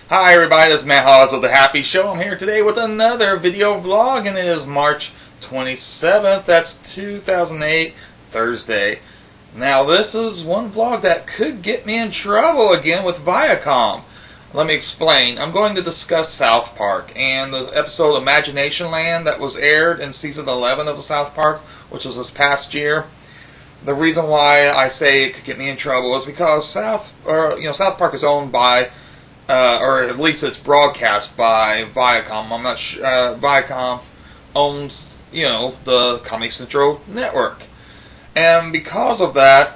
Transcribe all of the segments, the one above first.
Hi everybody, this is MattHawes of The Happy Show. I'm here today with another video vlog, and it is March 27th, that's 2008, Thursday. Now this is one vlog that could get me in trouble again with Viacom. Let me explain. I'm going to discuss South Park and the episode Imaginationland that was aired in season 11 of the South Park, which was this past year. The reason why I say it could get me in trouble is because South Park is owned by or at least it's broadcast by Viacom. I'm not sure. Viacom owns, the Comedy Central network, and because of that,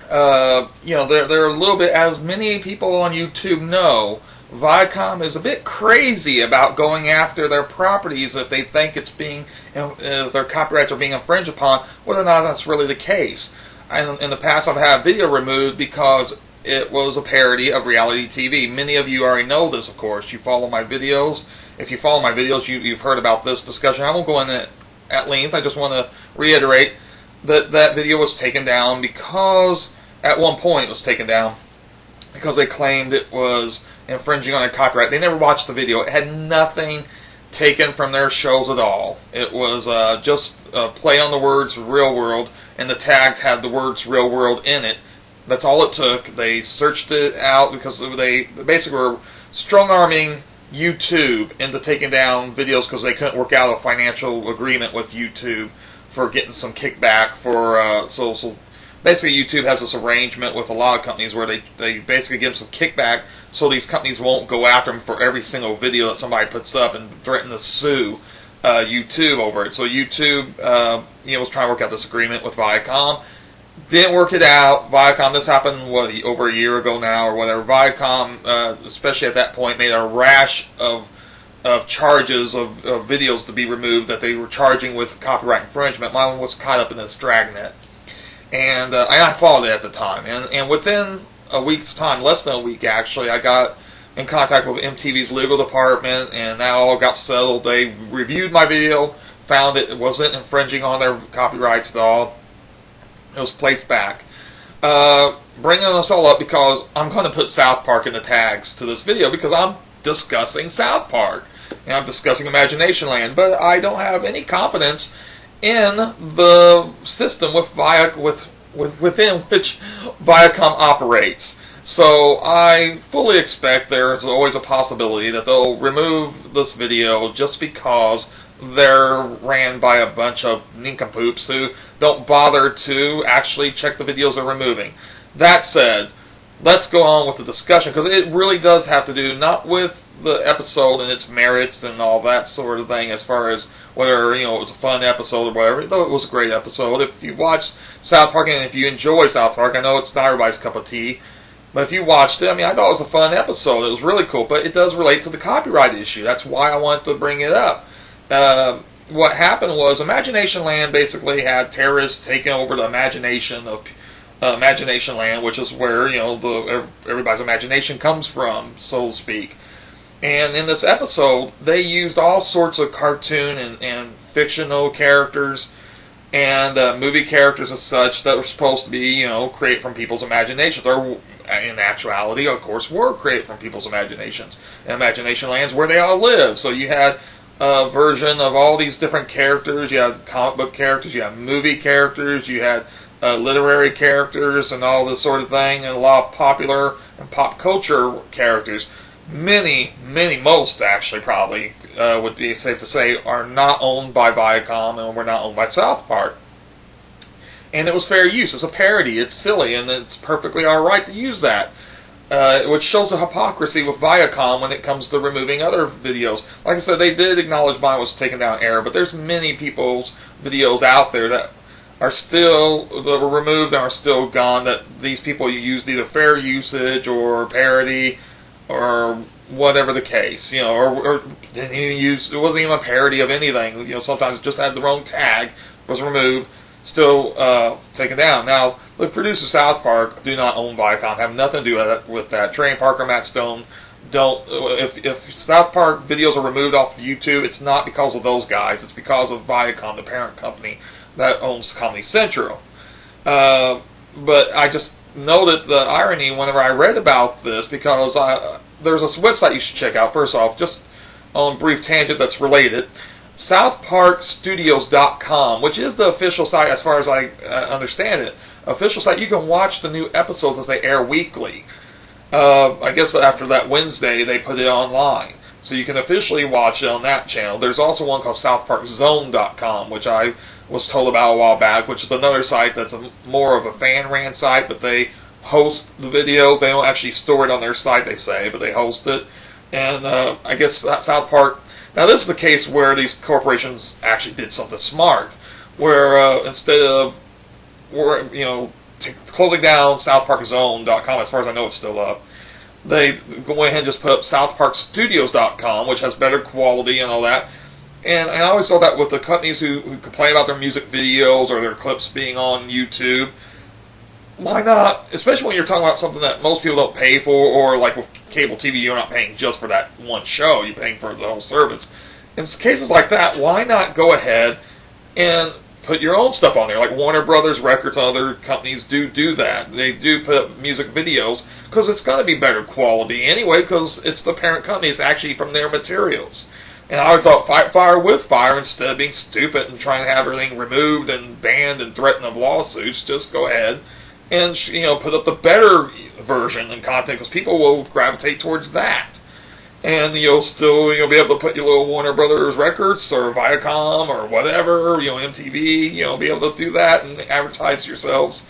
they're a little bit, as many people on YouTube know, Viacom is a bit crazy about going after their properties if they think if their copyrights are being infringed upon, whether or not that's really the case. In the past, I've had a video removed because it was a parody of reality TV. Many of you already know this, of course. You follow my videos. If you follow my videos, you've heard about this discussion. I won't go into it at length. I just want to reiterate that that video was taken down because, at one point, it was taken down because they claimed it was infringing on their copyright. They never watched the video. It had nothing taken from their shows at all. It was just a play on the words real world, and the tags had the words real world in it. That's all it took. They searched it out because they basically were strong-arming YouTube into taking down videos because they couldn't work out a financial agreement with YouTube for getting some kickback for so basically YouTube has this arrangement with a lot of companies where they basically give them some kickback so these companies won't go after them for every single video that somebody puts up and threaten to sue YouTube over it. So YouTube was trying to work out this agreement with Viacom. Didn't work it out. Viacom, this happened, over a year ago now or whatever. Viacom, especially at that point, made a rash of charges of videos to be removed that they were charging with copyright infringement. Mine was caught up in this dragnet. And I followed it at the time. And within a week's time, less than a week actually, I got in contact with MTV's legal department, and that all got settled. They reviewed my video, found it wasn't infringing on their copyrights at all. It was placed back. Bringing us all up because I'm going to put South Park in the tags to this video because I'm discussing South Park and I'm discussing Imaginationland, but I don't have any confidence in the system within which Viacom operates. So I fully expect there's always a possibility that they'll remove this video just because they're ran by a bunch of nincompoops who don't bother to actually check the videos they're removing. That said, let's go on with the discussion because it really does have to do not with the episode and its merits and all that sort of thing as far as whether it was a fun episode or whatever, though it was a great episode. If you've watched South Park and if you enjoy South Park, I know it's not everybody's cup of tea, but if you watched it, I thought it was a fun episode. It was really cool, but it does relate to the copyright issue. That's why I wanted to bring it up. What happened was Imaginationland basically had terrorists taking over the imagination of Imaginationland, which is where everybody's imagination comes from, so to speak. And in this episode, they used all sorts of cartoon and fictional characters and movie characters and such that were supposed to be, created from people's imaginations. Or in actuality, of course, were created from people's imaginations. And Imaginationland's where they all live. So you had a version of all these different characters. You had comic book characters, you had movie characters, you had literary characters and all this sort of thing, and a lot of popular and pop culture characters. Most actually probably would be safe to say are not owned by Viacom and were not owned by South Park. And it was fair use. It's a parody. It's silly, and it's perfectly all right to use that. Which shows the hypocrisy with Viacom when it comes to removing other videos. Like I said, they did acknowledge mine was taken down error, but there's many people's videos out there that were removed and are still gone, that these people used either fair usage or parody or whatever the case, or didn't even use, it wasn't even a parody of anything, sometimes it just had the wrong tag, was removed, still taken down. Now, the producers of South Park do not own Viacom, have nothing to do with that. Trey and Parker, Matt Stone don't. If South Park videos are removed off of YouTube, it's not because of those guys. It's because of Viacom, the parent company that owns Comedy Central. But I just noted the irony whenever I read about this, because there's this website you should check out. First off, just on a brief tangent that's related, SouthParkStudios.com, which is the official site as far as I understand it. Official site. You can watch the new episodes as they air weekly. I guess after that Wednesday they put it online, so you can officially watch it on that channel. There's also one called SouthParkZone.com, which I was told about a while back, which is another site that's more of a fan-ran site, but they host the videos. They don't actually store it on their site, they say, but they host it. And I guess South Park. Now this is the case where these corporations actually did something smart, where instead of closing down SouthParkZone.com, as far as I know it's still up, they go ahead and just put up SouthParkStudios.com, which has better quality and all that. And I always saw that with the companies who complain about their music videos or their clips being on YouTube. Why not, especially when you're talking about something that most people don't pay for, or like with cable TV, you're not paying just for that one show, you're paying for the whole service. In cases like that, why not go ahead and put your own stuff on there? Like Warner Brothers Records and other companies do that. They do put up music videos because it's going to be better quality anyway, because it's the parent company. It's actually from their materials. And I always thought, fight fire with fire instead of being stupid and trying to have everything removed and banned and threatened of lawsuits. Just go ahead and put up the better version and content, because people will gravitate towards that. And you'll still be able to put your little Warner Brothers Records or Viacom or whatever, MTV, be able to do that and advertise yourselves.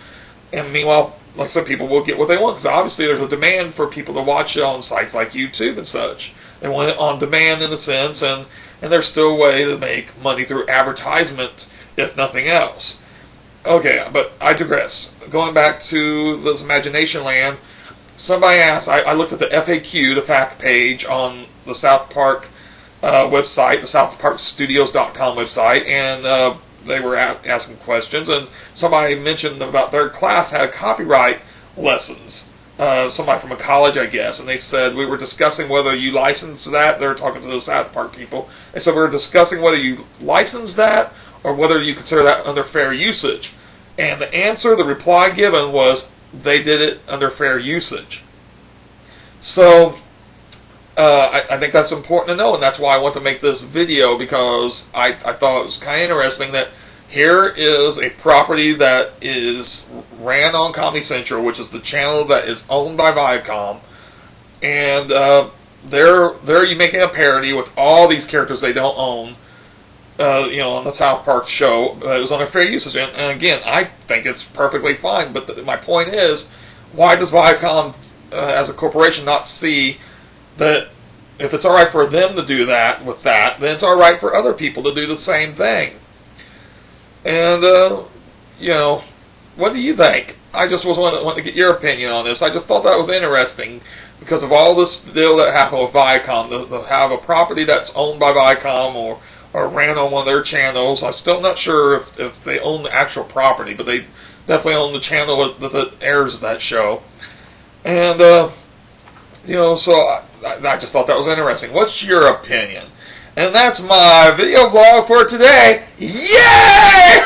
And meanwhile, like I said, people will get what they want, because obviously there's a demand for people to watch it on sites like YouTube and such. They want it on demand in a sense, and there's still a way to make money through advertisement, if nothing else. Okay, but I digress. Going back to this Imaginationland, somebody asked, I looked at the FAQ, the fact page on the South Park website, the SouthParkStudios.com website, and they were asking questions, and somebody mentioned about their class had copyright lessons. Somebody from a college, I guess, and they said we were discussing whether you license that. They were talking to the South Park people. They said we were discussing whether you license that or whether you consider that under fair usage. And the reply given was they did it under fair usage. So I think that's important to know, and that's why I want to make this video, because I thought it was kind of interesting that here is a property that is ran on Comedy Central, which is the channel that is owned by Viacom, and they're you making a parody with all these characters they don't own, on the South Park show. It was under fair usage, and again, I think it's perfectly fine. But my point is, why does Viacom, as a corporation, not see that if it's all right for them to do that with that, then it's all right for other people to do the same thing? And, what do you think? I just wanted to get your opinion on this. I just thought that was interesting because of all this deal that happened with Viacom, to have a property that's owned by Viacom or ran on one of their channels. I'm still not sure if they own the actual property, but they definitely own the channel that airs that show. And, so I just thought that was interesting. What's your opinion? And that's my video vlog for today. Yay!